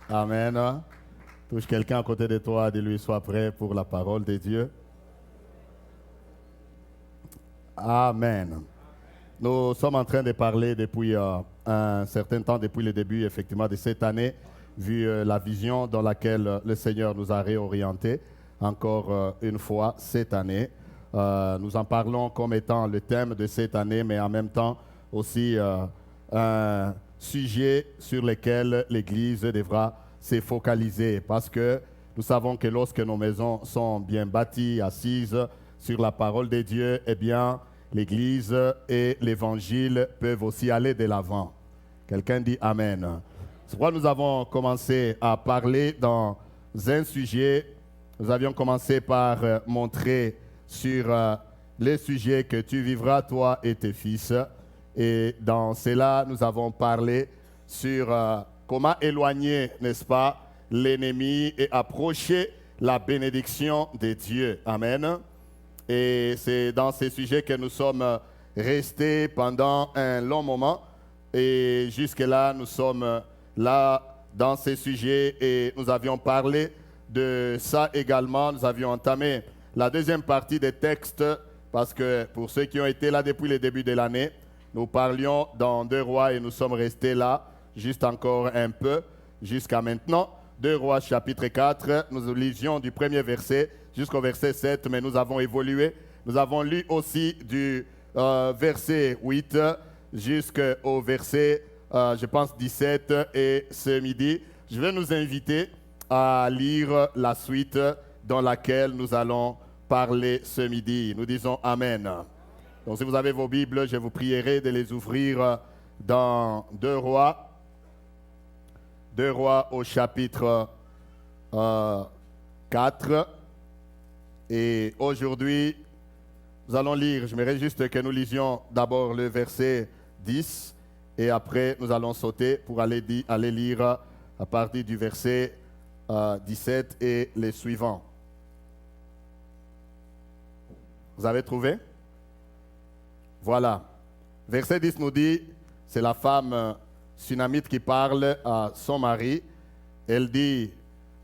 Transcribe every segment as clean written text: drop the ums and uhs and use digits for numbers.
Amen. Touche quelqu'un à côté de toi, dis-lui, sois prêt pour la parole de Dieu. Amen. Nous sommes en train de parler depuis un certain temps, depuis le début effectivement de cette année, vu la vision dans laquelle le Seigneur nous a réorientés encore une fois cette année. Nous en parlons comme étant le thème de cette année, mais en même temps aussi un sujet sur lequel l'Église devra se focaliser, parce que nous savons que lorsque nos maisons sont bien bâties, assises sur la parole de Dieu, eh bien, l'Église et l'Évangile peuvent aussi aller de l'avant. Quelqu'un dit Amen. C'est pourquoi nous avons commencé à parler dans un sujet. Nous avions commencé par montrer sur les sujets que tu vivras, toi et tes fils. Et dans cela, nous avons parlé sur comment éloigner, n'est-ce pas, l'ennemi et approcher la bénédiction de Dieu. Amen. Et c'est dans ces sujets que nous sommes restés pendant un long moment. Et jusque-là, nous sommes là dans ces sujets et nous avions parlé de ça également. Nous avions entamé la deuxième partie des textes parce que pour ceux qui ont été là depuis le début de l'année, nous parlions dans 2 Rois et nous sommes restés là juste encore un peu jusqu'à maintenant. 2 Rois chapitre 4, nous lisions du premier verset jusqu'au verset 7, mais nous avons évolué. Nous avons lu aussi du verset 8 jusqu'au verset, je pense, 17. Et ce midi, je vais nous inviter à lire la suite dans laquelle nous allons parler ce midi. Nous disons Amen. Donc si vous avez vos Bibles, je vous prierai de les ouvrir dans 2 Rois. 2 Rois au chapitre 4. Et aujourd'hui, nous allons lire, j'aimerais juste que nous lisions d'abord le verset 10 et après nous allons sauter pour aller lire à partir du verset 17 et les suivants. Vous avez trouvé? Voilà. Verset 10 nous dit, c'est la femme Sunamite qui parle à son mari. Elle dit,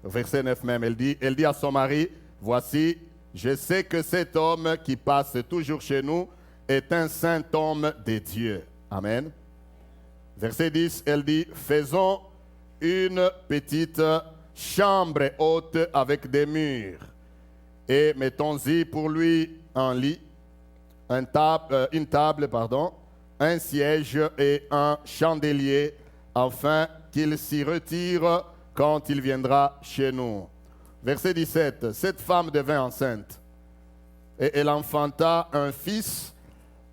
verset 9 même, elle dit à son mari, voici, je sais que cet homme qui passe toujours chez nous est un saint homme de Dieu. Amen. Verset 10, elle dit, faisons une petite chambre haute avec des murs et mettons-y pour lui un lit, une table, un siège et un chandelier, afin qu'il s'y retire quand il viendra chez nous. Verset 17, cette femme devint enceinte et elle enfanta un fils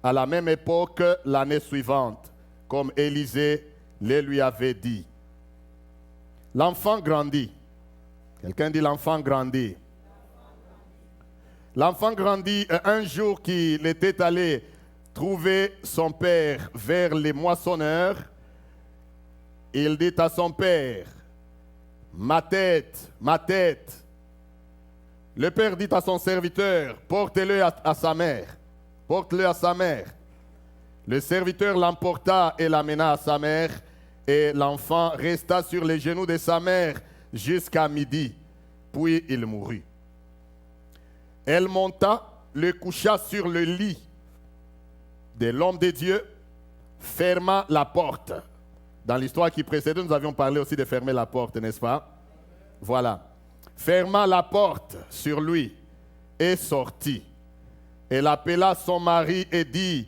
à la même époque l'année suivante, comme Élisée le lui avait dit. L'enfant grandit. Quelqu'un dit l'enfant grandit. L'enfant grandit un jour qu'il était allé trouver son père vers les moissonneurs. Il dit à son père, ma tête, ma tête. Le père dit à son serviteur, portez-le à sa mère. Porte-le à sa mère. Le serviteur l'emporta et l'amena à sa mère, et l'enfant resta sur les genoux de sa mère jusqu'à midi, puis il mourut. Elle monta, le coucha sur le lit de l'homme de Dieu, ferma la porte. Dans l'histoire qui précédait, nous avions parlé aussi de fermer la porte, n'est-ce pas? Voilà. Ferma la porte sur lui et sortit. Elle appela son mari et dit,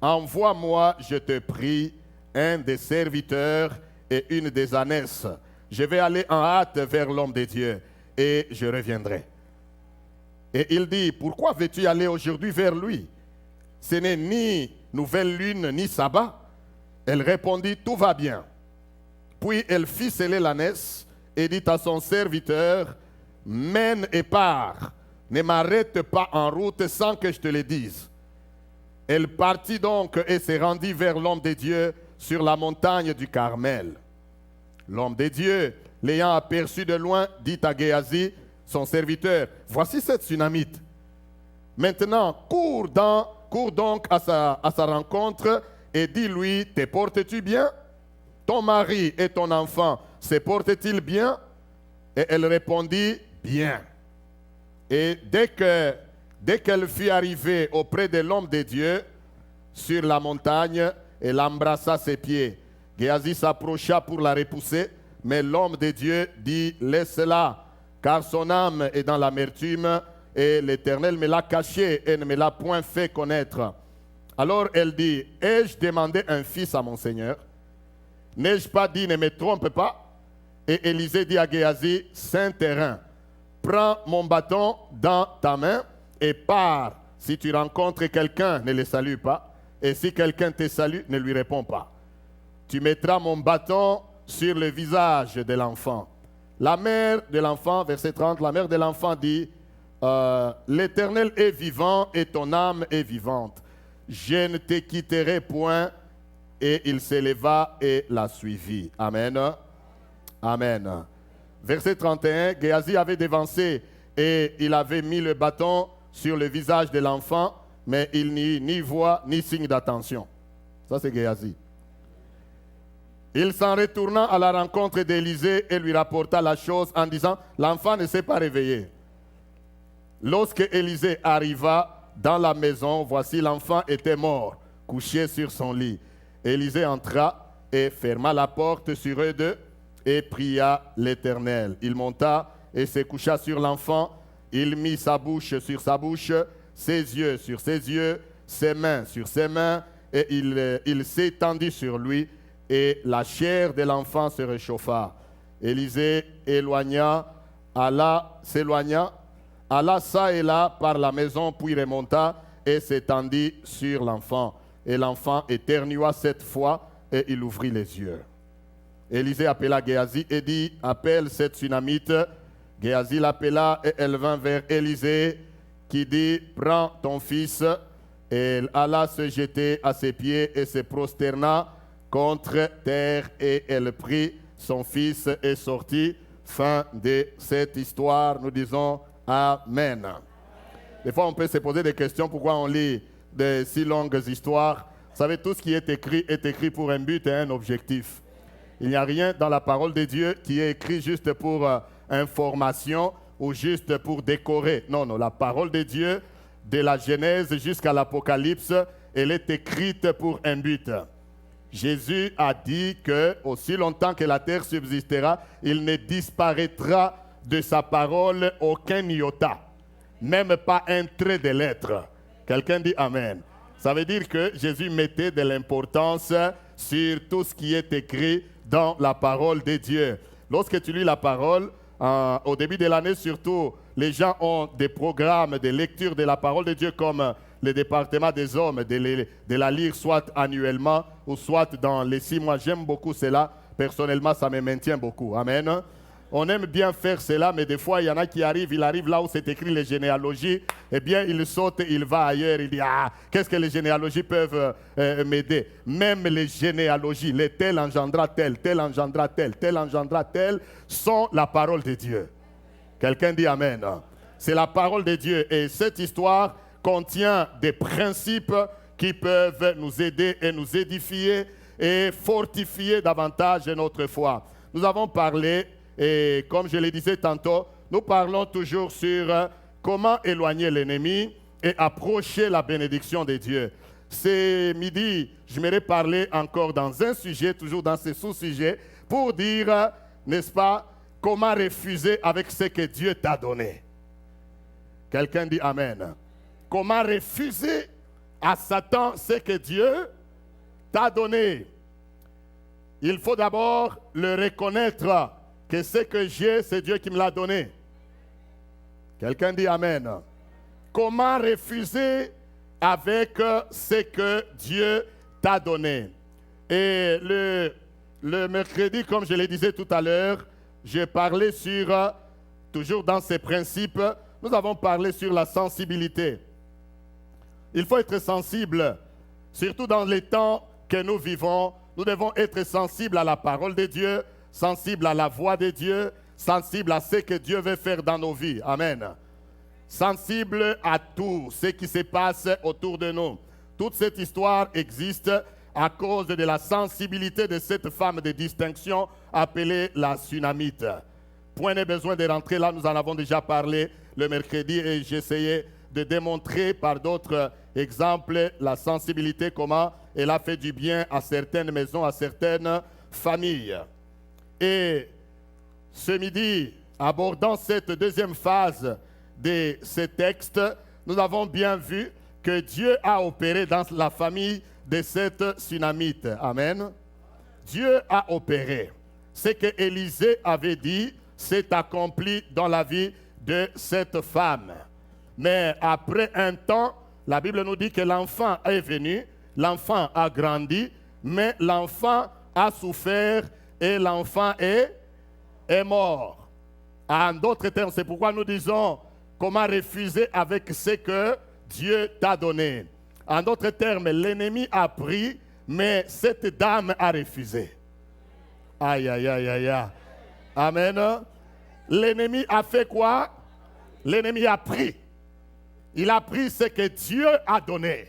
envoie-moi, je te prie, un des serviteurs et une des ânesses. Je vais aller en hâte vers l'homme de Dieu et je reviendrai. Et il dit, pourquoi veux-tu aller aujourd'hui vers lui? Ce n'est ni nouvelle lune, ni sabbat. Elle répondit, tout va bien. Puis elle fit sceller l'ânesse et dit à son serviteur, mène et pars, ne m'arrête pas en route sans que je te le dise. Elle partit donc et se rendit vers l'homme de Dieu sur la montagne du Carmel. L'homme de Dieu, l'ayant aperçu de loin, dit à Géasi, son serviteur, voici cette Sunamite. Maintenant, cours donc à sa rencontre et dis-lui, te portes-tu bien? Ton mari et ton enfant se porte-t-il bien? Et elle répondit, bien. Et dès qu'elle fut arrivée auprès de l'homme de Dieu, sur la montagne, elle embrassa ses pieds. Géasi s'approcha pour la repousser, mais l'homme de Dieu dit, laisse-la, car son âme est dans l'amertume, et l'Éternel me l'a cachée et ne me l'a point fait connaître. Alors elle dit, ai-je demandé un fils à mon Seigneur? N'ai-je pas dit, ne me trompe pas? Et Élisée dit à Géasi, saint terrain, prends mon bâton dans ta main et pars. Si tu rencontres quelqu'un, ne le salue pas. Et si quelqu'un te salue, ne lui réponds pas. Tu mettras mon bâton sur le visage de l'enfant. La mère de l'enfant, verset 30, la mère de l'enfant dit, l'Éternel est vivant et ton âme est vivante. Je ne te quitterai point. Et il s'éleva et la suivit. Amen. Amen. Verset 31, Géasi avait devancé et il avait mis le bâton sur le visage de l'enfant, mais il n'y eut ni voix ni signe d'attention. Ça, c'est Géasi. Il s'en retourna à la rencontre d'Élisée et lui rapporta la chose en disant, l'enfant ne s'est pas réveillé. Lorsque Élisée arriva dans la maison, voici l'enfant était mort, couché sur son lit. Élisée entra et ferma la porte sur eux deux et pria l'Éternel. Il monta et se coucha sur l'enfant. Il mit sa bouche sur sa bouche, ses yeux sur ses yeux, ses mains sur ses mains, et il s'étendit sur lui, et la chair de l'enfant se réchauffa. Élisée s'éloigna, alla çà et là par la maison, puis remonta et s'étendit sur l'enfant. Et l'enfant éternua 7 fois et il ouvrit les yeux. Élisée appela Géasi et dit, appelle cette Sunamite. Géasi l'appela et elle vint vers Élisée qui dit, prends ton fils. Et elle alla se jeter à ses pieds et se prosterna contre terre et elle prit son fils et sortit. Fin de cette histoire. Nous disons Amen. Des fois on peut se poser des questions, pourquoi on lit de si longues histoires. Vous savez, tout ce qui est écrit pour un but et un objectif. Il n'y a rien dans la parole de Dieu qui est écrit juste pour information ou juste pour décorer. Non, non, la parole de Dieu, de la Genèse jusqu'à l'Apocalypse, elle est écrite pour un but. Jésus a dit que aussi longtemps que la terre subsistera, il ne disparaîtra de sa parole aucun iota, même pas un trait de lettre. Quelqu'un dit Amen. Ça veut dire que Jésus mettait de l'importance sur tout ce qui est écrit dans la parole de Dieu. Lorsque tu lis la parole, au début de l'année surtout, les gens ont des programmes de lecture de la parole de Dieu comme le département des hommes, de la lire soit annuellement ou soit dans les 6 mois. J'aime beaucoup cela. Personnellement, ça me maintient beaucoup. Amen. On aime bien faire cela, mais des fois, il y en a qui arrivent, il arrive là où c'est écrit les généalogies, eh bien, il saute, il va ailleurs, il dit, qu'est-ce que les généalogies peuvent m'aider? Même les généalogies, les tel engendra tel, tel engendra tel, tel engendra tel, sont la parole de Dieu. Quelqu'un dit Amen. C'est la parole de Dieu, et cette histoire contient des principes qui peuvent nous aider et nous édifier et fortifier davantage notre foi. Nous avons parlé. Et comme je le disais tantôt, nous parlons toujours sur comment éloigner l'ennemi et approcher la bénédiction de Dieu. Ce midi, je m'aimerais parler encore dans un sujet, toujours dans ce sous-sujet, pour dire, n'est-ce pas, comment refuser avec ce que Dieu t'a donné. Quelqu'un dit Amen. Comment refuser à Satan ce que Dieu t'a donné. Il faut d'abord le reconnaître que ce que j'ai, c'est Dieu qui me l'a donné. Quelqu'un dit Amen. Comment refuser avec ce que Dieu t'a donné? Et le mercredi, comme je le disais tout à l'heure, j'ai parlé sur, toujours dans ces principes, nous avons parlé sur la sensibilité. Il faut être sensible, surtout dans les temps que nous vivons. Nous devons être sensibles à la parole de Dieu, sensible à la voix de Dieu, sensible à ce que Dieu veut faire dans nos vies. Amen. Sensible à tout ce qui se passe autour de nous. Toute cette histoire existe à cause de la sensibilité de cette femme de distinction appelée la Sunamite. Point de besoin de rentrer là, nous en avons déjà parlé le mercredi et j'essayais de démontrer par d'autres exemples la sensibilité, comment elle a fait du bien à certaines maisons, à certaines familles. Et ce midi, abordant cette deuxième phase de ce texte, nous avons bien vu que Dieu a opéré dans la famille de cette Sunamite. Amen. Dieu a opéré. Ce que Élisée avait dit s'est accompli dans la vie de cette femme. Mais après un temps, la Bible nous dit que l'enfant est venu, l'enfant a grandi, mais l'enfant a souffert et l'enfant est mort. En d'autres termes, c'est pourquoi nous disons comment refuser avec ce que Dieu t'a donné. En d'autres termes, l'ennemi a pris, mais cette dame a refusé. Aïe, aïe, aïe, aïe, aïe. Amen. L'ennemi a fait quoi? L'ennemi a pris. Il a pris ce que Dieu a donné.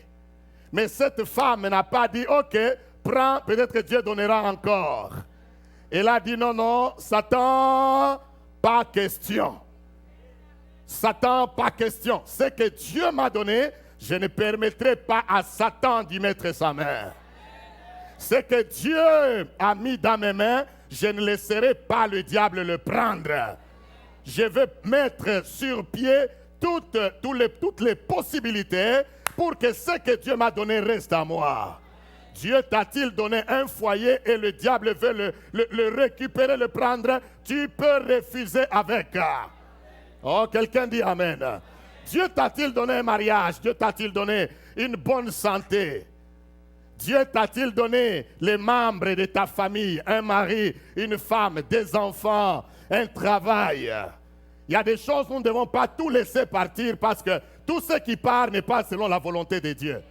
Mais cette femme n'a pas dit, ok, prends, peut-être que Dieu donnera encore. Elle a dit, non, non, Satan, pas question. Satan, pas question. Ce que Dieu m'a donné, je ne permettrai pas à Satan d'y mettre sa main. Ce que Dieu a mis dans mes mains, je ne laisserai pas le diable le prendre. Je vais mettre sur pied toutes les possibilités pour que ce que Dieu m'a donné reste à moi. Dieu t'a-t-il donné un foyer et le diable veut le récupérer, le prendre? Tu peux refuser avec. Oh, quelqu'un dit Amen. Dieu t'a-t-il donné un mariage? Dieu t'a-t-il donné une bonne santé? Dieu t'a-t-il donné les membres de ta famille, un mari, une femme, des enfants, un travail? Il y a des choses où nous ne devons pas tout laisser partir parce que tout ce qui part n'est pas selon la volonté de Dieu.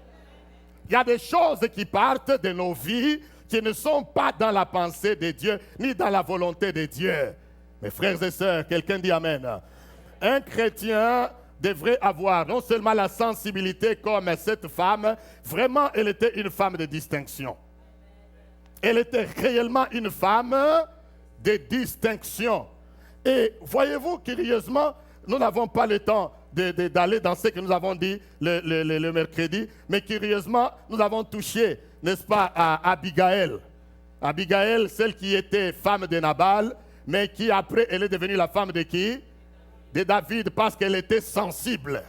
Il y a des choses qui partent de nos vies qui ne sont pas dans la pensée de Dieu ni dans la volonté de Dieu. Mes frères et sœurs, quelqu'un dit Amen. Un chrétien devrait avoir non seulement la sensibilité comme cette femme, vraiment elle était une femme de distinction. Elle était réellement une femme de distinction. Et voyez-vous, curieusement, nous n'avons pas le temps d'aller dans ce que nous avons dit le mercredi, mais curieusement, nous avons touché, n'est-ce pas, à Abigail. Abigail, celle qui était femme de Nabal, mais qui après, elle est devenue la femme de qui? De David, parce qu'elle était sensible,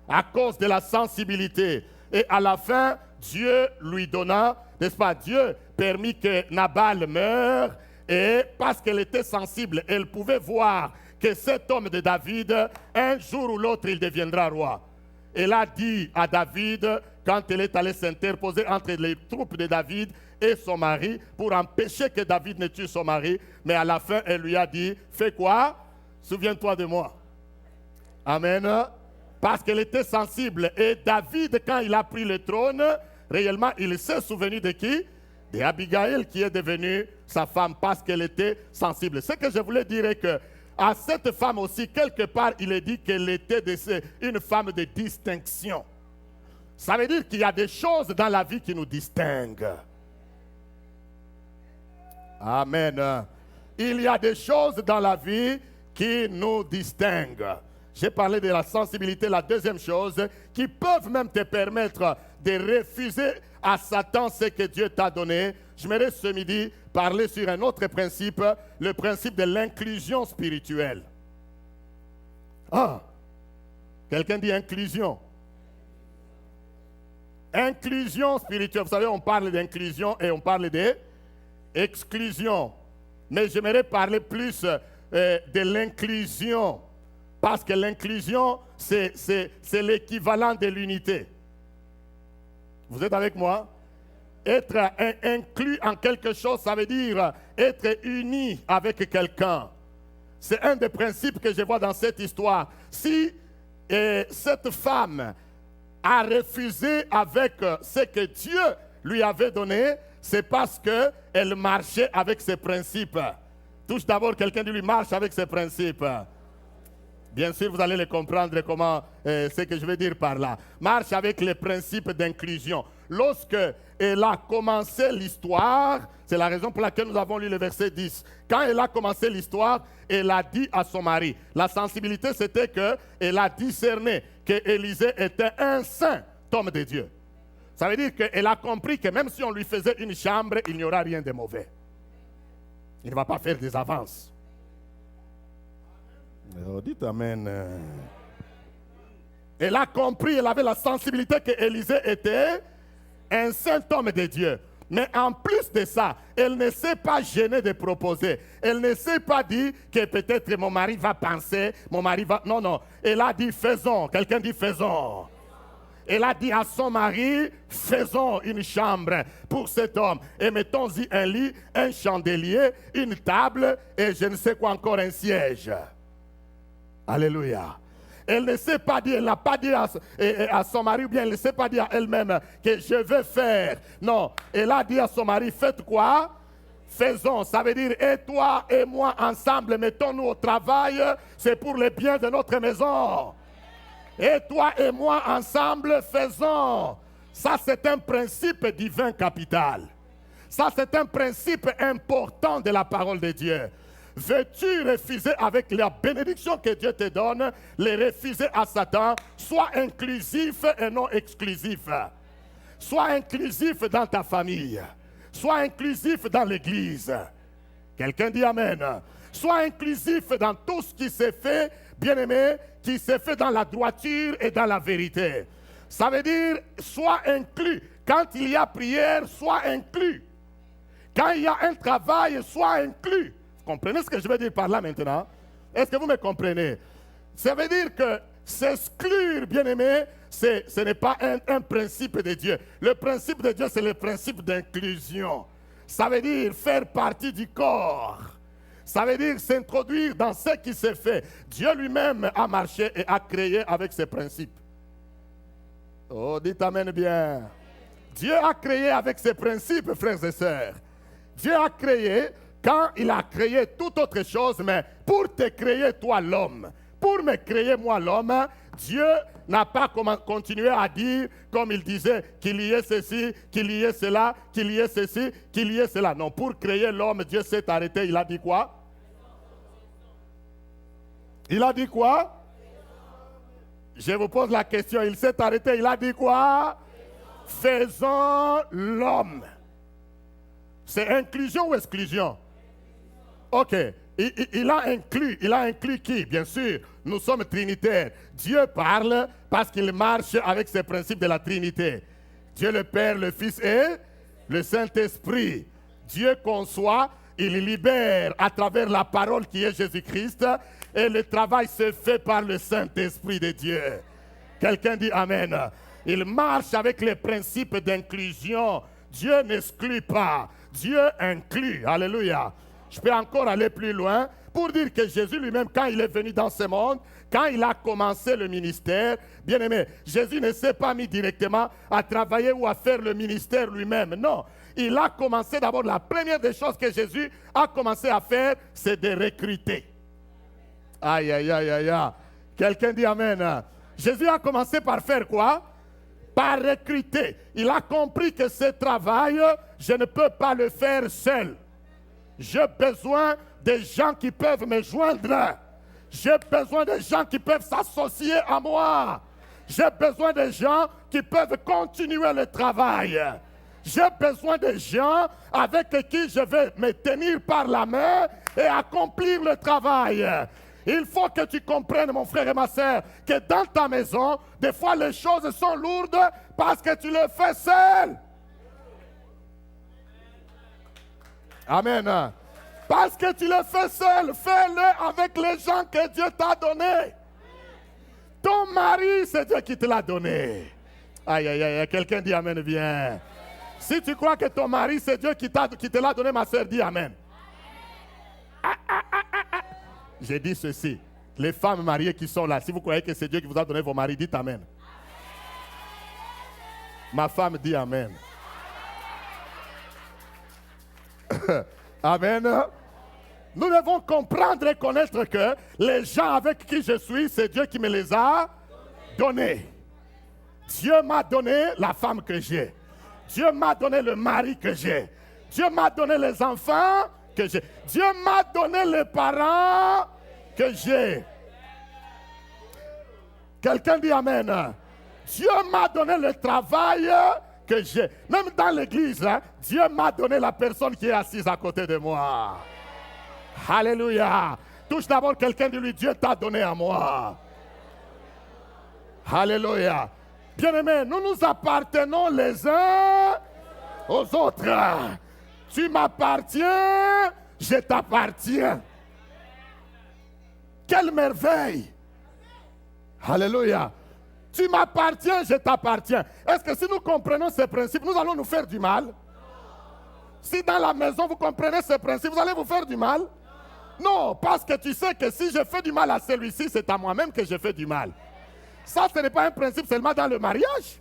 à cause de la sensibilité. Et à la fin, Dieu lui donna, n'est-ce pas, Dieu permit que Nabal meure, et parce qu'elle était sensible, elle pouvait voir que cet homme de David, un jour ou l'autre, il deviendra roi. Elle a dit à David, quand elle est allée s'interposer entre les troupes de David et son mari, pour empêcher que David ne tue son mari, mais à la fin, elle lui a dit, fais quoi? Souviens-toi de moi. Amen. Parce qu'elle était sensible. Et David, quand il a pris le trône, réellement, il s'est souvenu de qui? De Abigail, qui est devenue sa femme parce qu'elle était sensible. Ce que je voulais dire est que à cette femme aussi, quelque part, il est dit qu'elle était une femme de distinction. Ça veut dire qu'il y a des choses dans la vie qui nous distinguent. Amen. Il y a des choses dans la vie qui nous distinguent. J'ai parlé de la sensibilité, la deuxième chose, qui peuvent même te permettre de refuser à Satan ce que Dieu t'a donné. Je m'aimerais ce midi parler sur un autre principe, le principe de l'inclusion spirituelle. Ah, quelqu'un dit inclusion. Inclusion spirituelle. Vous savez, on parle d'inclusion et on parle d'exclusion. Mais j'aimerais parler plus de l'inclusion. Parce que l'inclusion, c'est l'équivalent de l'unité. Vous êtes avec moi? Être inclus en quelque chose, ça veut dire être uni avec quelqu'un. C'est un des principes que je vois dans cette histoire. Si cette femme a refusé avec ce que Dieu lui avait donné, c'est parce qu'elle marchait avec ses principes. Touche d'abord quelqu'un qui lui marche avec ses principes. Bien sûr, vous allez le comprendre comment, ce que je veux dire par là. Marche avec les principes d'inclusion. lorsque elle a commencé l'histoire, c'est la raison pour laquelle nous avons lu le verset 10. Quand elle a commencé l'histoire, elle a dit à son mari. La sensibilité, c'était qu'elle a discerné qu'Élisée était un saint homme de Dieu. Ça veut dire qu'elle a compris que même si on lui faisait une chambre, il n'y aura rien de mauvais. Il ne va pas faire des avances. Oh, dites Amen. Elle a compris, elle avait la sensibilité qu'Élisée était un saint homme de Dieu. Mais en plus de ça, elle ne s'est pas gênée de proposer. Elle ne s'est pas dit que peut-être mon mari va penser, mon mari va... Non, non. Elle a dit faisons. Quelqu'un dit faisons. Elle a dit à son mari, faisons une chambre pour cet homme. Et mettons-y un lit, un chandelier, une table et je ne sais quoi encore, un siège. Alléluia. Elle ne s'est pas dit, elle n'a pas dit à son mari, ou bien elle ne s'est pas dit à elle-même que je vais faire. Non, elle a dit à son mari, faites quoi? Faisons. Ça veut dire, et toi et moi ensemble, mettons-nous au travail, c'est pour le bien de notre maison. Et toi et moi ensemble, faisons. Ça, c'est un principe divin capital. Ça, c'est un principe important de la parole de Dieu. Veux-tu refuser avec la bénédiction que Dieu te donne, les refuser à Satan? Sois inclusif et non exclusif. Sois inclusif dans ta famille. Sois inclusif dans l'église. Quelqu'un dit Amen. Sois inclusif dans tout ce qui s'est fait, bien-aimé, qui s'est fait dans la droiture et dans la vérité. Ça veut dire, sois inclus. Quand il y a prière, sois inclus. Quand il y a un travail, sois inclus. Vous comprenez ce que je veux dire par là maintenant? Est-ce que vous me comprenez? Ça veut dire que s'exclure, bien-aimé, ce n'est pas un principe de Dieu. Le principe de Dieu, c'est le principe d'inclusion. Ça veut dire faire partie du corps. Ça veut dire s'introduire dans ce qui s'est fait. Dieu lui-même a marché et a créé avec ses principes. Oh, dites Amen bien. Dieu a créé avec ses principes, frères et sœurs. Dieu a créé quand il a créé toute autre chose, mais pour te créer toi l'homme, pour me créer moi l'homme, Dieu n'a pas continué à dire, comme il disait, qu'il y ait ceci, qu'il y ait cela, qu'il y ait ceci, qu'il y ait cela. Non, pour créer l'homme, Dieu s'est arrêté, il a dit quoi? Il a dit quoi? Je vous pose la question, il s'est arrêté, il a dit quoi? Faisons l'homme. C'est inclusion ou exclusion? Ok, il a inclus qui? Bien sûr, nous sommes trinitaires. Dieu parle parce qu'il marche avec ses principes de la Trinité. Dieu le Père, le Fils et le Saint-Esprit. Dieu conçoit, il libère à travers la parole qui est Jésus-Christ et le travail se fait par le Saint-Esprit de Dieu. Quelqu'un dit Amen. Il marche avec les principes d'inclusion. Dieu n'exclut pas, Dieu inclut. Alléluia. Je peux encore aller plus loin pour dire que Jésus lui-même, quand il est venu dans ce monde, quand il a commencé le ministère, bien aimé, Jésus ne s'est pas mis directement à travailler ou à faire le ministère lui-même. Non, il a commencé d'abord, la première des choses que Jésus a commencé à faire, c'est de recruter. Aïe, aïe, aïe, aïe, aïe. Quelqu'un dit Amen. Jésus a commencé par faire quoi? Par recruter. Il a compris que ce travail, je ne peux pas le faire seul. J'ai besoin de gens qui peuvent me joindre. J'ai besoin de gens qui peuvent s'associer à moi. J'ai besoin de gens qui peuvent continuer le travail. J'ai besoin de gens avec qui je vais me tenir par la main et accomplir le travail. Il faut que tu comprennes, mon frère et ma soeur, que dans ta maison, des fois les choses sont lourdes parce que tu le fais seul. Amen. Parce que tu le fais seul, fais-le avec les gens que Dieu t'a donnés. Ton mari, c'est Dieu qui te l'a donné. Aïe, aïe, aïe, quelqu'un dit Amen, viens. Si tu crois que ton mari, c'est Dieu qui te l'a donné, ma soeur, dis Amen. J'ai dit ceci. Les femmes mariées qui sont là, si vous croyez que c'est Dieu qui vous a donné vos maris, dites Amen. Ma femme dit Amen. Amen. Nous devons comprendre et connaître que les gens avec qui je suis, c'est Dieu qui me les a donnés. Dieu m'a donné la femme que j'ai. Dieu m'a donné le mari que j'ai. Dieu m'a donné les enfants que j'ai. Dieu m'a donné les parents que j'ai. Quelqu'un dit Amen. Dieu m'a donné le travail que j'ai. Même dans l'église, là, Dieu m'a donné la personne qui est assise à côté de moi. Alléluia. Touche d'abord quelqu'un, de lui, Dieu t'a donné à moi. Alléluia. Bien-aimés, nous nous appartenons les uns aux autres. Tu m'appartiens, je t'appartiens. Quelle merveille. Alléluia. Tu m'appartiens, je t'appartiens. Est-ce que si nous comprenons ces principes, nous allons nous faire du mal? Si dans la maison vous comprenez ces principes, vous allez vous faire du mal? Non, parce que tu sais que si je fais du mal à celui-ci, c'est à moi-même que je fais du mal. Ça, ce n'est pas un principe seulement dans le mariage.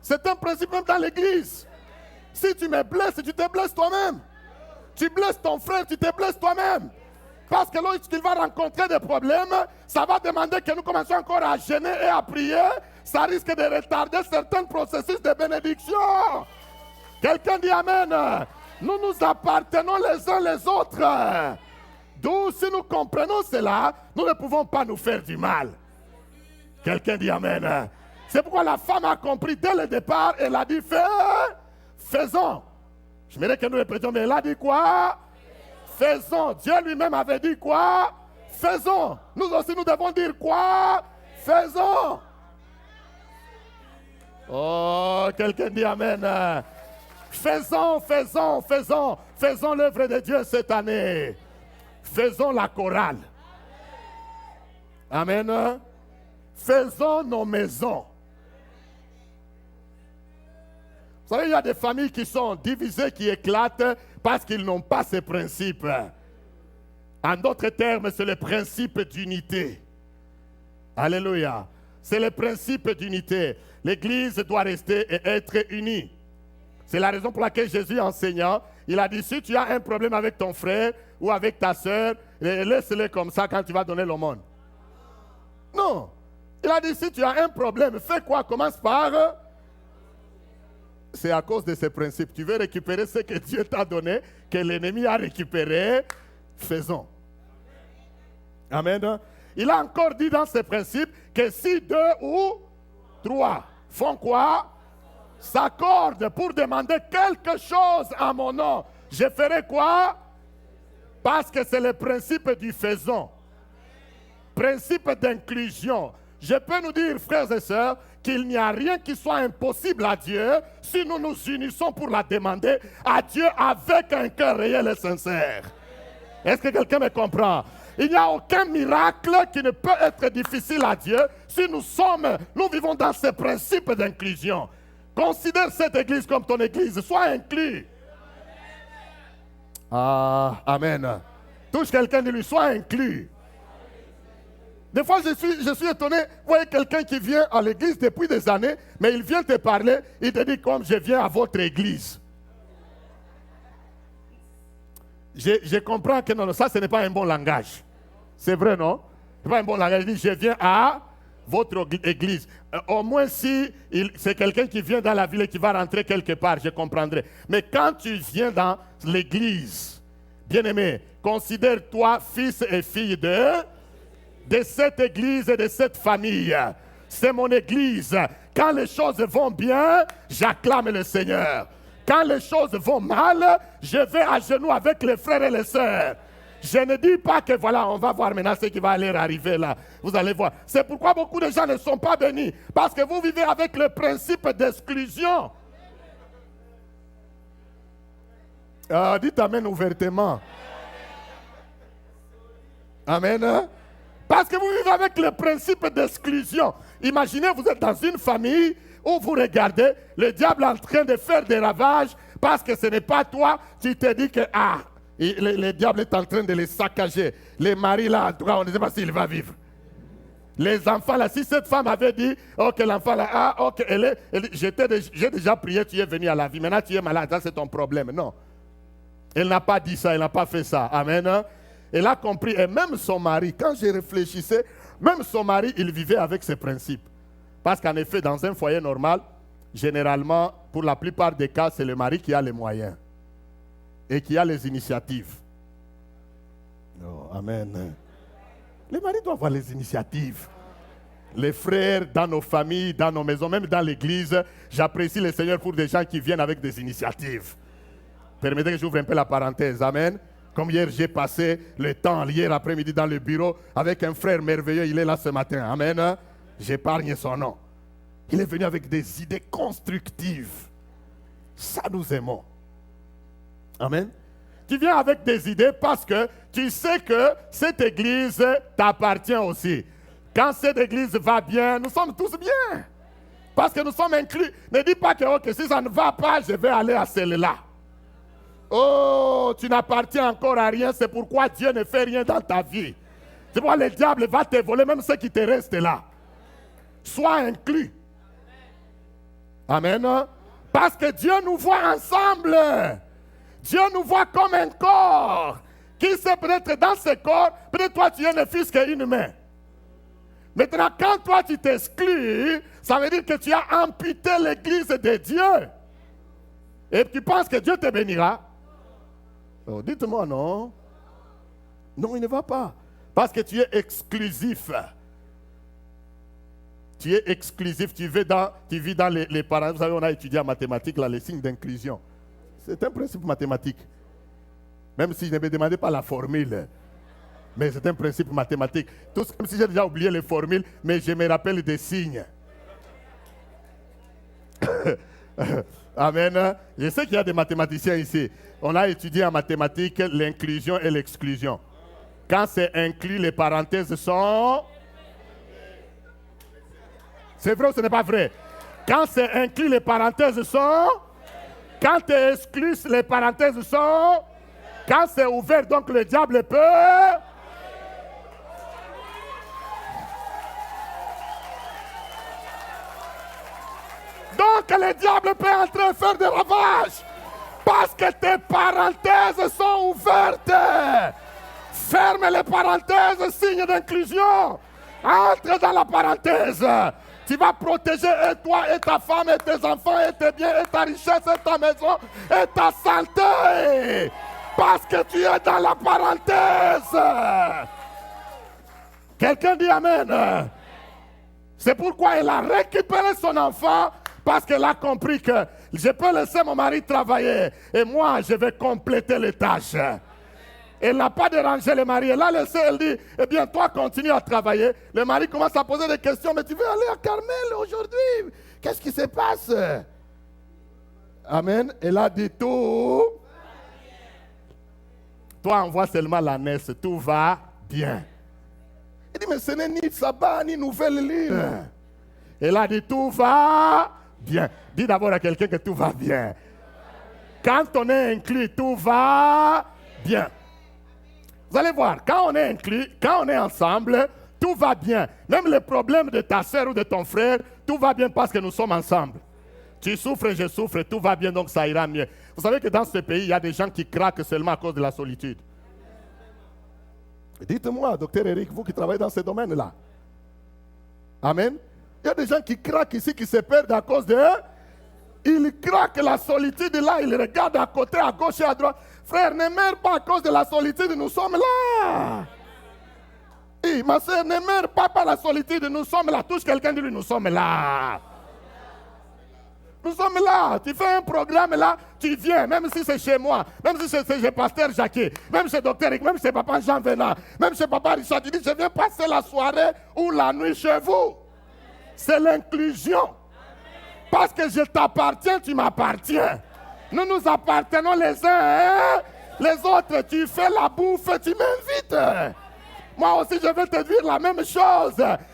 C'est un principe même dans l'église. Si tu me blesses, tu te blesses toi-même. Tu blesses ton frère, tu te blesses toi-même. Parce que lorsqu'il va rencontrer des problèmes, ça va demander que nous commencions encore à gêner et à prier. Ça risque de retarder certains processus de bénédiction. Quelqu'un dit Amen. Nous nous appartenons les uns les autres. D'où, si nous comprenons cela, nous ne pouvons pas nous faire du mal. Quelqu'un dit Amen. C'est pourquoi la femme a compris dès le départ, elle a dit faisons. Je me dis que nous répétons, mais elle a dit quoi? Faisons. Dieu lui-même avait dit quoi? Faisons. Nous aussi, nous devons dire quoi? Faisons. Oh, quelqu'un dit Amen. Faisons, faisons, faisons. Faisons l'œuvre de Dieu cette année. Faisons la chorale. Amen. Faisons nos maisons. Vous savez, il y a des familles qui sont divisées, qui éclatent parce qu'ils n'ont pas ces principes. En d'autres termes, c'est le principe d'unité. Alléluia. C'est le principe d'unité. L'Église doit rester et être unie. C'est la raison pour laquelle Jésus enseignant, il a dit, si tu as un problème avec ton frère ou avec ta soeur, laisse-le comme ça quand tu vas donner l'aumône. Non. Il a dit, si tu as un problème, fais quoi? Commence par... C'est à cause de ces principes. Tu veux récupérer ce que Dieu t'a donné, que l'ennemi a récupéré. Faisons. Amen. Il a encore dit dans ces principes que si 2 ou 3 font quoi? S'accordent pour demander quelque chose à mon nom. Je ferai quoi? Parce que c'est le principe du faisons. Principe d'inclusion. Je peux nous dire, frères et sœurs, qu'il n'y a rien qui soit impossible à Dieu si nous nous unissons pour la demander à Dieu avec un cœur réel et sincère. Est-ce que quelqu'un me comprend? Il n'y a aucun miracle qui ne peut être difficile à Dieu si nous vivons dans ce principe d'inclusion. Considère cette église comme ton église. Sois inclus. Ah, amen. Touche quelqu'un de lui, sois inclus. Des fois, je suis étonné. Vous voyez quelqu'un qui vient à l'église depuis des années, mais il vient te parler, il te dit comme je viens à votre église. Je comprends que non, ça, ce n'est pas un bon langage. C'est vrai, non? Ce n'est pas un bon langage. Il dit, je viens à votre église. Au moins, si c'est quelqu'un qui vient dans la ville et qui va rentrer quelque part, je comprendrai. Mais quand tu viens dans l'église, bien-aimé, considère-toi fils et fille de cette église et de cette famille. C'est mon église. Quand les choses vont bien, j'acclame le Seigneur. Quand les choses vont mal, je vais à genoux avec les frères et les sœurs. Je ne dis pas que voilà, on va voir maintenant ce qui va aller arriver là. Vous allez voir. C'est pourquoi beaucoup de gens ne sont pas bénis. Parce que vous vivez avec le principe d'exclusion. Dites Amen ouvertement. Amen. Parce que vous vivez avec le principe d'exclusion. Imaginez, vous êtes dans une famille où vous regardez le diable en train de faire des ravages parce que ce n'est pas toi. Tu te dis que le diable est en train de les saccager. Les maris là, en tout cas, on ne sait pas s'il va vivre. Les enfants là, si cette femme avait dit, ok, l'enfant là, ok, j'ai déjà prié, tu es venu à la vie. Maintenant tu es malade, ça c'est ton problème. Non. Elle n'a pas dit ça, elle n'a pas fait ça. Amen. Elle a compris, et même son mari, quand je réfléchissais, même son mari, il vivait avec ses principes. Parce qu'en effet, dans un foyer normal, généralement, pour la plupart des cas, c'est le mari qui a les moyens et qui a les initiatives. Oh, amen. Les maris doivent avoir les initiatives. Les frères, dans nos familles, dans nos maisons, même dans l'église, j'apprécie le Seigneur pour des gens qui viennent avec des initiatives. Permettez que j'ouvre un peu la parenthèse. Amen. Comme hier, j'ai passé le temps, hier après-midi, dans le bureau avec un frère merveilleux. Il est là ce matin. Amen. J'épargne son nom. Il est venu avec des idées constructives. Ça, nous aimons. Amen. Tu viens avec des idées parce que tu sais que cette église t'appartient aussi. Quand cette église va bien, nous sommes tous bien. Parce que nous sommes inclus. Ne dis pas que okay, si ça ne va pas, je vais aller à celle-là. Oh, tu n'appartiens encore à rien, c'est pourquoi Dieu ne fait rien dans ta vie. C'est pourquoi le diable va te voler même ce qui te reste là. Sois inclus. Amen. Parce que Dieu nous voit ensemble. Dieu nous voit comme un corps. Qui sait peut-être dans ce corps, peut-être toi tu es ne fût qu'une main. Maintenant, quand toi tu t'exclus, ça veut dire que tu as amputé l'église de Dieu. Et tu penses que Dieu te bénira? Oh, dites-moi non. Non, il ne va pas. Parce que tu es exclusif. Tu es exclusif. Tu vis dans les parents. Vous savez, on a étudié en mathématiques là, les signes d'inclusion. C'est un principe mathématique. Même si je ne me demandais pas la formule. Mais c'est un principe mathématique. Tout comme si j'ai déjà oublié les formules, mais je me rappelle des signes. Amen. Je sais qu'il y a des mathématiciens ici. On a étudié en mathématiques l'inclusion et l'exclusion. Quand c'est inclus, les parenthèses sont... C'est vrai ou ce n'est pas vrai? Quand c'est inclus, les parenthèses sont... Quand c'est exclu, les parenthèses sont... Quand c'est ouvert, donc le diable peut... Donc le diable peut entrer et faire des ravages. Parce que tes parenthèses sont ouvertes. Ferme les parenthèses, signe d'inclusion. Entre dans la parenthèse. Tu vas protéger et toi et ta femme et tes enfants et tes biens et ta richesse et ta maison et ta santé. Parce que tu es dans la parenthèse. Quelqu'un dit amen. C'est pourquoi elle a récupéré son enfant. Parce qu'elle a compris que je peux laisser mon mari travailler et moi je vais compléter les tâches. Elle n'a pas dérangé le mari. Elle l'a laissé, elle dit, eh bien toi continue à travailler. Le mari commence à poser des questions, mais tu veux aller à Carmel aujourd'hui? Qu'est-ce qui se passe? Amen. Elle a dit tout. Toi envoie seulement la naisse, tout va bien. Elle dit, mais ce n'est ni sabbat ni nouvelle lune. Elle a dit, tout va bien. Dis d'abord à quelqu'un que tout va bien. Quand on est inclus, tout va bien. Vous allez voir, quand on est inclus, quand on est ensemble, tout va bien. Même les problèmes de ta soeur ou de ton frère, tout va bien parce que nous sommes ensemble. Tu souffres, je souffre, tout va bien, donc ça ira mieux. Vous savez que dans ce pays, il y a des gens qui craquent seulement à cause de la solitude. Dites-moi, docteur Eric, vous qui travaillez dans ce domaine-là. Amen. Il y a des gens qui craquent ici, qui se perdent à cause de eux. Ils craquent la solitude là, ils regardent à côté, à gauche et à droite. Frère, ne meurs pas à cause de la solitude, nous sommes là. Et ma soeur, ne meurs pas par la solitude, nous sommes là. Touche quelqu'un de lui, nous sommes là. Nous sommes là. Tu fais un programme là, tu viens, même si c'est chez moi, même si c'est chez Pasteur Jacquet, même chez Docteur Eric, même chez Papa Jean Venant, même chez Papa Richard, tu dis, je viens passer la soirée ou la nuit chez vous. C'est l'inclusion. Parce que je t'appartiens, tu m'appartiens. Nous nous appartenons les uns, hein? Les autres, tu fais la bouffe, tu m'invites. Moi aussi, je vais te dire la même chose.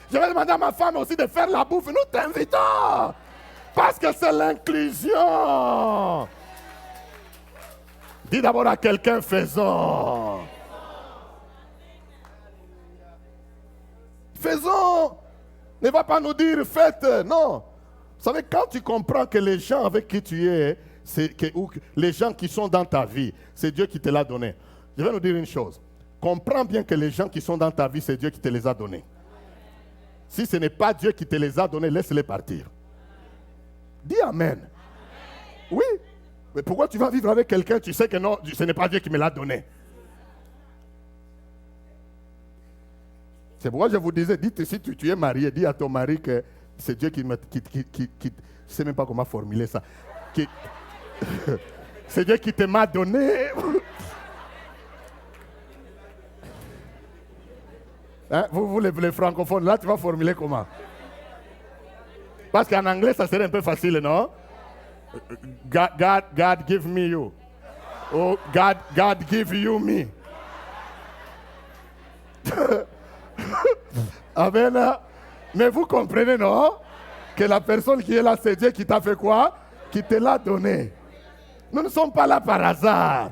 Je vais demander à ma femme aussi de faire la bouffe. Nous t'invitons. Parce que c'est l'inclusion. Dis d'abord à quelqu'un, faisons. Faisons. Ne va pas nous dire faites. Non. Vous savez, quand tu comprends que les gens avec qui tu es, les gens qui sont dans ta vie, c'est Dieu qui te l'a donné. Je vais nous dire une chose. Comprends bien que les gens qui sont dans ta vie, c'est Dieu qui te les a donnés. Si ce n'est pas Dieu qui te les a donnés, laisse-les partir. Dis Amen. Oui. Mais pourquoi tu vas vivre avec quelqu'un, tu sais que non, ce n'est pas Dieu qui me l'a donné. C'est pourquoi je vous disais, dites si tu es marié, dis à ton mari que c'est Dieu qui je ne sais même pas comment formuler ça. C'est Dieu qui te m'a donné. Hein? Vous les francophones, là tu vas formuler comment? Parce qu'en anglais ça serait un peu facile, non? God give me you. Oh, God give you me. Amen. Mais vous comprenez, non? Que la personne qui est là, c'est Dieu qui t'a fait quoi? Qui te l'a donné. Nous ne sommes pas là par hasard.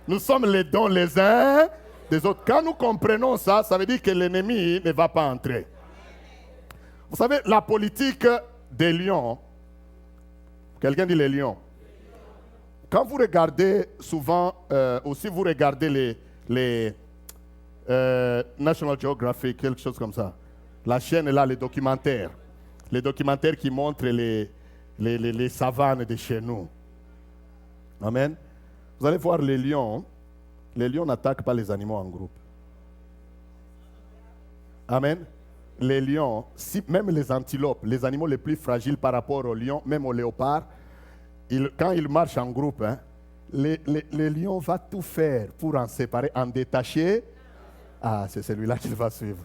Nous sommes les dons les uns des autres. Quand nous comprenons ça, ça veut dire que l'ennemi ne va pas entrer. Vous savez, la politique des lions, quelqu'un dit les lions. Quand vous regardez souvent, aussi vous regardez les National Geographic, quelque chose comme ça. La chaîne est là, les documentaires. Les documentaires qui montrent les savanes de chez nous. Amen. Vous allez voir les lions. Les lions n'attaquent pas les animaux en groupe. Amen. Les lions, même les antilopes, les animaux les plus fragiles par rapport aux lions, même aux léopards, quand ils marchent en groupe, hein, les lions vont tout faire pour en séparer, en détacher. Ah, c'est celui-là qu'il va suivre.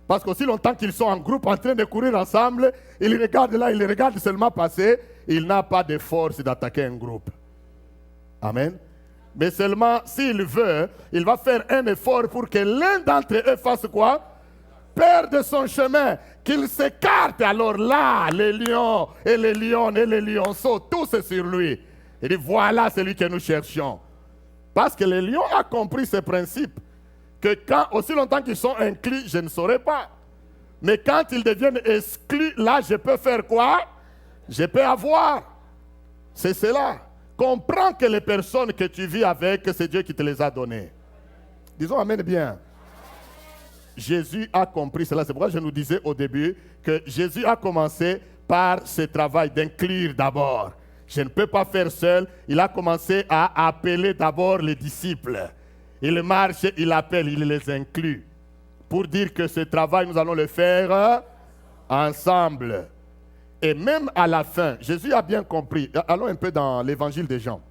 Parce qu'aussi longtemps qu'ils sont en groupe en train de courir ensemble, ils regardent là, ils regardent seulement passer, il n'a pas de force d'attaquer un groupe. Amen. Mais seulement s'il veut, il va faire un effort pour que l'un d'entre eux fasse quoi? Perde son chemin, qu'il s'écarte. Alors là, les lions et les lionnes et les lionceaux, tous c'est sur lui. Il dit voilà celui que nous cherchions. Parce que le lion a compris ce principe. Que quand, aussi longtemps qu'ils sont inclus, je ne saurais pas. Mais quand ils deviennent exclus, là, je peux faire quoi? Je peux avoir. C'est cela. Comprends que les personnes que tu vis avec, c'est Dieu qui te les a données. Disons amen bien. Jésus a compris cela. C'est pourquoi je nous disais au début que Jésus a commencé par ce travail d'inclure d'abord. Je ne peux pas faire seul. Il a commencé à appeler d'abord les disciples. Il marche, il appelle, il les inclut. Pour dire que ce travail, nous allons le faire ensemble. Et même à la fin, Jésus a bien compris. Allons un peu dans l'évangile de Jean.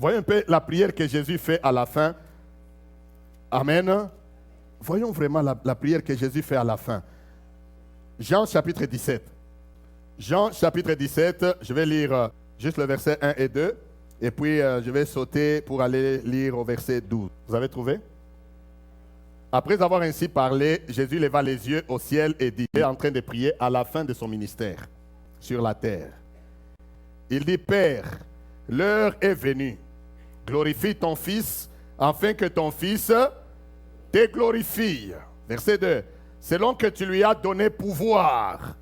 Voyons un peu la prière que Jésus fait à la fin. Amen. Voyons vraiment la prière que Jésus fait à la fin. Jean chapitre 17. Jean chapitre 17, je vais lire juste le verset 1 et 2. Et puis, je vais sauter pour aller lire au verset 12. Vous avez trouvé? Après avoir ainsi parlé, Jésus leva les yeux au ciel et dit, il est en train de prier à la fin de son ministère sur la terre. Il dit, Père, l'heure est venue. Glorifie ton Fils, afin que ton Fils te glorifie. Verset 2. Selon que tu lui as donné pouvoir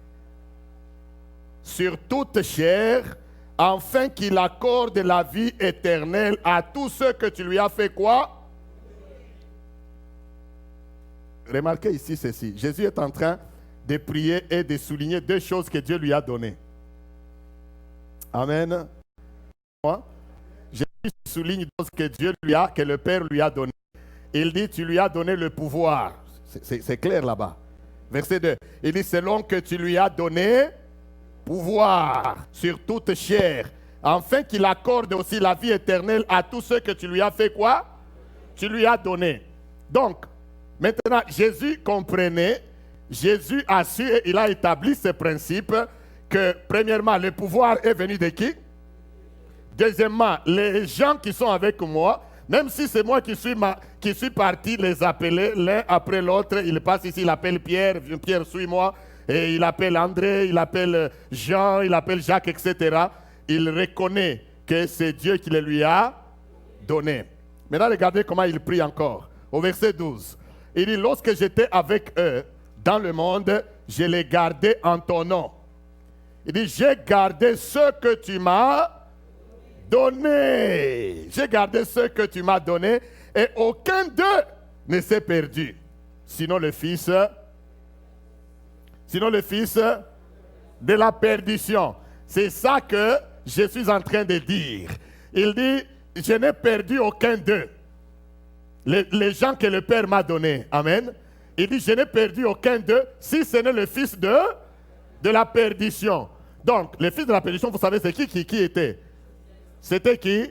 sur toute chair, afin qu'il accorde la vie éternelle à tous ceux que tu lui as fait quoi? Remarquez ici ceci. Jésus est en train de prier et de souligner deux choses que Dieu lui a données. Amen. Jésus souligne ce que Dieu lui a, que le Père lui a donné. Il dit, tu lui as donné le pouvoir. C'est clair là-bas. Verset 2. Il dit, selon que tu lui as donné pouvoir sur toute chair, afin qu'il accorde aussi la vie éternelle à tous ceux que tu lui as fait quoi? Tu lui as donné. Donc, maintenant, Jésus comprenait, Jésus a su et il a établi ce principe que, premièrement, le pouvoir est venu de qui? Deuxièmement, les gens qui sont avec moi, même si c'est moi qui suis parti les appeler l'un après l'autre, il passe ici, il appelle Pierre, Pierre suis-moi, et il appelle André, il appelle Jean, il appelle Jacques, etc. Il reconnaît que c'est Dieu qui le lui a donné. Maintenant, regardez comment il prie encore. Au verset 12, il dit, lorsque j'étais avec eux dans le monde, je les gardais en ton nom. Il dit, j'ai gardé ce que tu m'as donné. J'ai gardé ce que tu m'as donné et aucun d'eux ne s'est perdu. Sinon le Fils de la perdition. C'est ça que je suis en train de dire. Il dit, je n'ai perdu aucun d'eux. Les gens que le Père m'a donnés. Amen. Il dit, je n'ai perdu aucun d'eux, si ce n'est le fils de la perdition. Donc, le fils de la perdition, vous savez, c'est qui était? C'était qui?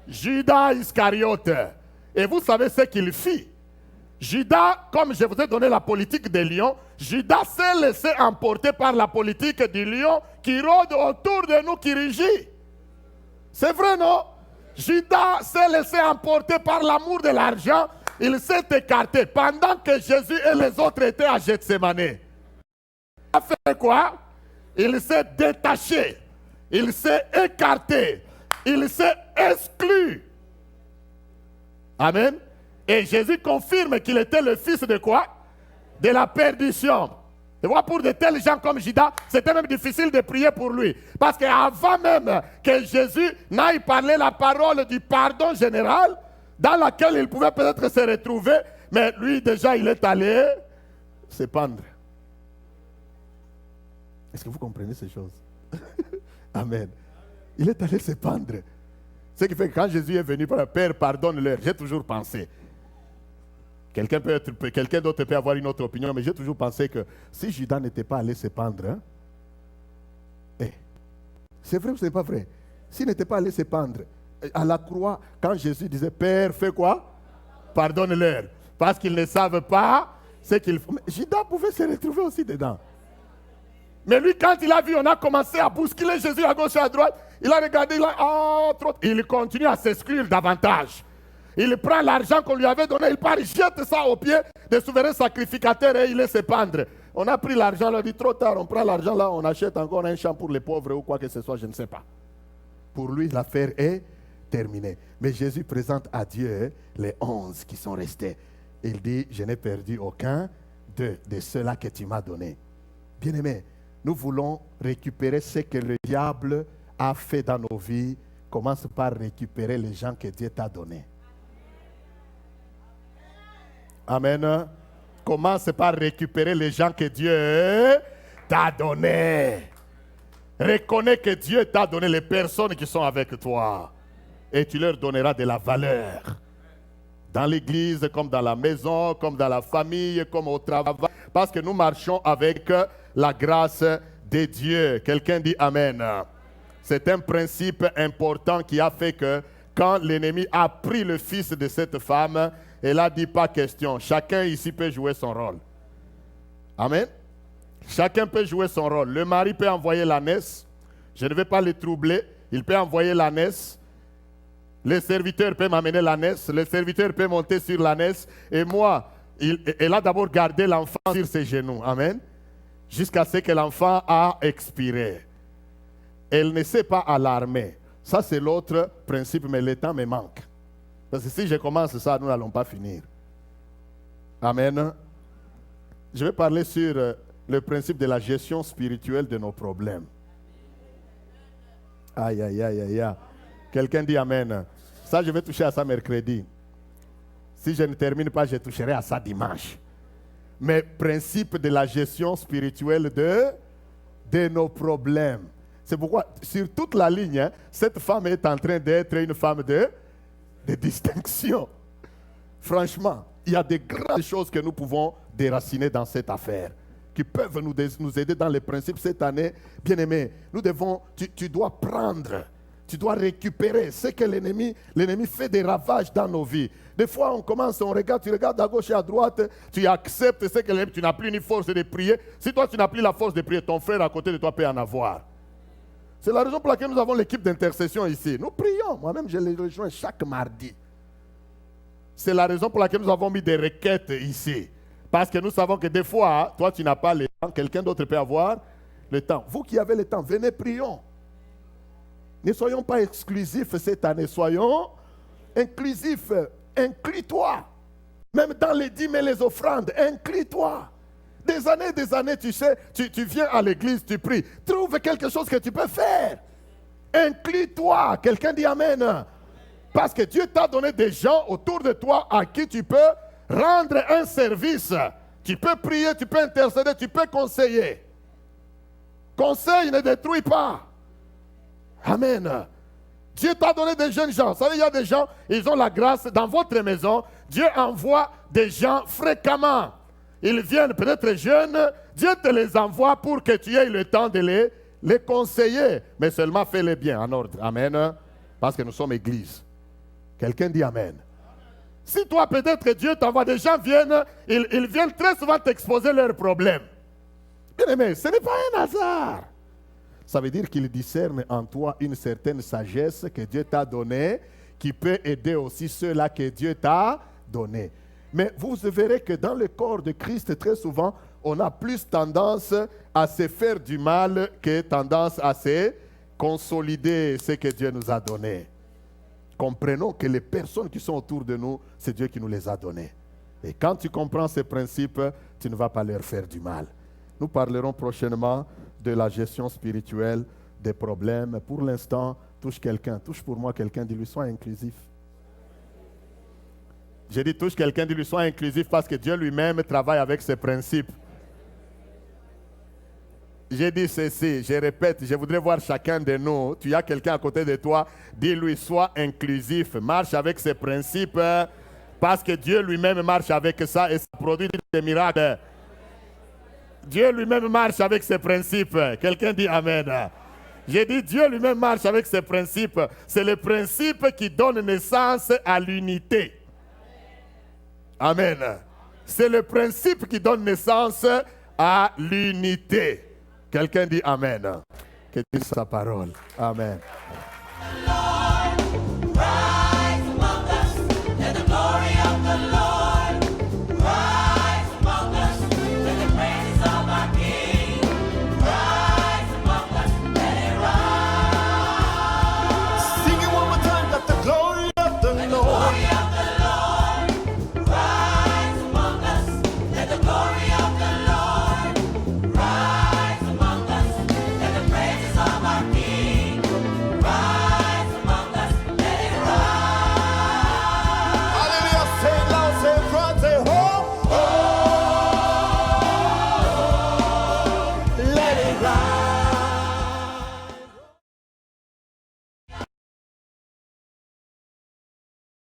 Judas Iscariote. Et vous savez ce qu'il fit. Judas, comme je vous ai donné la politique des lions, Judas s'est laissé emporter par la politique du lion qui rôde autour de nous, qui rugit. C'est vrai, non? Judas s'est laissé emporter par l'amour de l'argent. Il s'est écarté pendant que Jésus et les autres étaient à Gethsémane. Il a fait quoi? Il s'est détaché. Il s'est écarté. Il s'est exclu. Amen. Et Jésus confirme qu'il était le fils de quoi? De la perdition. Tu vois, pour de tels gens comme Judas, c'était même difficile de prier pour lui. Parce qu'avant même que Jésus n'aille parler la parole du pardon général, dans laquelle il pouvait peut-être se retrouver, mais lui déjà il est allé se pendre. Est-ce que vous comprenez ces choses? Amen. Il est allé se pendre. Ce qui fait que quand Jésus est venu pour le Père, pardonne-leur. J'ai toujours pensé. Quelqu'un d'autre peut avoir une autre opinion, mais j'ai toujours pensé que si Judas n'était pas allé se pendre, hein, c'est vrai ou ce n'est pas vrai? S'il n'était pas allé se pendre à la croix, quand Jésus disait, Père, fais quoi? Pardonne-leur. Parce qu'ils ne savent pas ce qu'ils font. Mais Judas pouvait se retrouver aussi dedans. Mais lui, quand il a vu, on a commencé à bousculer Jésus à gauche et à droite. Il a regardé, il continue à s'exclure davantage. Il prend l'argent qu'on lui avait donné, il part, il jette ça aux pieds des souverains sacrificateurs et il laisse se pendre. On a pris l'argent, on a dit trop tard, on prend l'argent là, on achète encore un champ pour les pauvres ou quoi que ce soit, je ne sais pas. Pour lui, l'affaire est terminée. Mais Jésus présente à Dieu les 11 qui sont restés. Il dit, je n'ai perdu aucun de ceux-là que tu m'as donné. Bien-aimés, nous voulons récupérer ce que le diable a fait dans nos vies. Commence par récupérer les gens que Dieu t'a donnés. Amen. Commence par récupérer les gens que Dieu t'a donnés. Reconnais que Dieu t'a donné les personnes qui sont avec toi. Et tu leur donneras de la valeur. Dans l'église, comme dans la maison, comme dans la famille, comme au travail. Parce que nous marchons avec la grâce de Dieu. Quelqu'un dit Amen. C'est un principe important qui a fait que quand l'ennemi a pris le fils de cette femme, elle a dit pas question. Chacun ici peut jouer son rôle. Amen. Chacun peut jouer son rôle. Le mari peut envoyer l'ânesse. Je ne vais pas le troubler. Il peut envoyer l'ânesse. Le serviteur peut m'amener l'ânesse. Le serviteur peut monter sur l'ânesse. Et moi, elle a d'abord gardé l'enfant sur ses genoux. Amen. Jusqu'à ce que l'enfant a expiré. Elle ne s'est pas alarmée. Ça, c'est l'autre principe, mais le temps me manque. Parce que si je commence ça, nous n'allons pas finir. Amen. Je vais parler sur le principe de la gestion spirituelle de nos problèmes. Aïe, aïe, aïe, aïe, aïe. Quelqu'un dit Amen. Ça, je vais toucher à ça mercredi. Si je ne termine pas, je toucherai à ça dimanche. Mais principe de la gestion spirituelle de nos problèmes. C'est pourquoi, sur toute la ligne, hein, cette femme est en train d'être une femme de distinction. Franchement, il y a des grandes choses que nous pouvons déraciner dans cette affaire, qui peuvent nous aider dans les principes cette année. Bien-aimés, nous devons, tu dois prendre, tu dois récupérer ce que l'ennemi fait des ravages dans nos vies. Des fois, on commence, tu regardes à gauche et à droite, tu acceptes ce que l'ennemi, tu n'as plus ni force de prier. Si toi, tu n'as plus la force de prier, ton frère à côté de toi peut en avoir. C'est la raison pour laquelle nous avons l'équipe d'intercession ici. Nous prions. Moi-même, je les rejoins chaque mardi. C'est la raison pour laquelle nous avons mis des requêtes ici. Parce que nous savons que des fois, toi, tu n'as pas le temps. Quelqu'un d'autre peut avoir le temps. Vous qui avez le temps, venez, prions. Ne soyons pas exclusifs cette année. Soyons inclusifs. Inclus-toi. Même dans les dîmes et les offrandes, inclus-toi. Des années, tu sais, tu viens à l'église, tu pries. Trouve quelque chose que tu peux faire. Inclus-toi. Quelqu'un dit Amen. Parce que Dieu t'a donné des gens autour de toi à qui tu peux rendre un service. Tu peux prier, tu peux intercéder, tu peux conseiller. Conseil ne détruit pas. Amen. Dieu t'a donné des jeunes gens. Vous savez, il y a des gens, ils ont la grâce dans votre maison. Dieu envoie des gens fréquemment. Ils viennent peut-être jeunes. Dieu te les envoie pour que tu aies le temps de les conseiller. Mais seulement fais-les bien en ordre. Amen. Parce que nous sommes église. Quelqu'un dit Amen. Si toi, peut-être Dieu t'envoie, des gens viennent, ils viennent très souvent t'exposer leurs problèmes. Bien aimé, ce n'est pas un hasard. Ça veut dire qu'il discerne en toi une certaine sagesse que Dieu t'a donnée, qui peut aider aussi ceux-là que Dieu t'a donnés. Mais vous verrez que dans le corps de Christ, très souvent, on a plus tendance à se faire du mal que tendance à se consolider ce que Dieu nous a donné. Comprenons que les personnes qui sont autour de nous, c'est Dieu qui nous les a données. Et quand tu comprends ces principes, tu ne vas pas leur faire du mal. Nous parlerons prochainement de la gestion spirituelle des problèmes. Pour l'instant, touche quelqu'un. Touche pour moi quelqu'un, dis-lui, sois inclusif. J'ai dit touche quelqu'un, dis-lui, sois inclusif parce que Dieu lui-même travaille avec ses principes. J'ai dit ceci, je répète, je voudrais voir chacun de nous. Tu as quelqu'un à côté de toi, dis-lui, sois inclusif, marche avec ses principes parce que Dieu lui-même marche avec ça et ça produit des miracles. Dieu lui-même marche avec ses principes. Quelqu'un dit Amen. J'ai dit Dieu lui-même marche avec ses principes. C'est le principe qui donne naissance à l'unité. Amen. C'est le principe qui donne naissance à l'unité. Quelqu'un dit Amen. Que Dieu sa parole. Amen.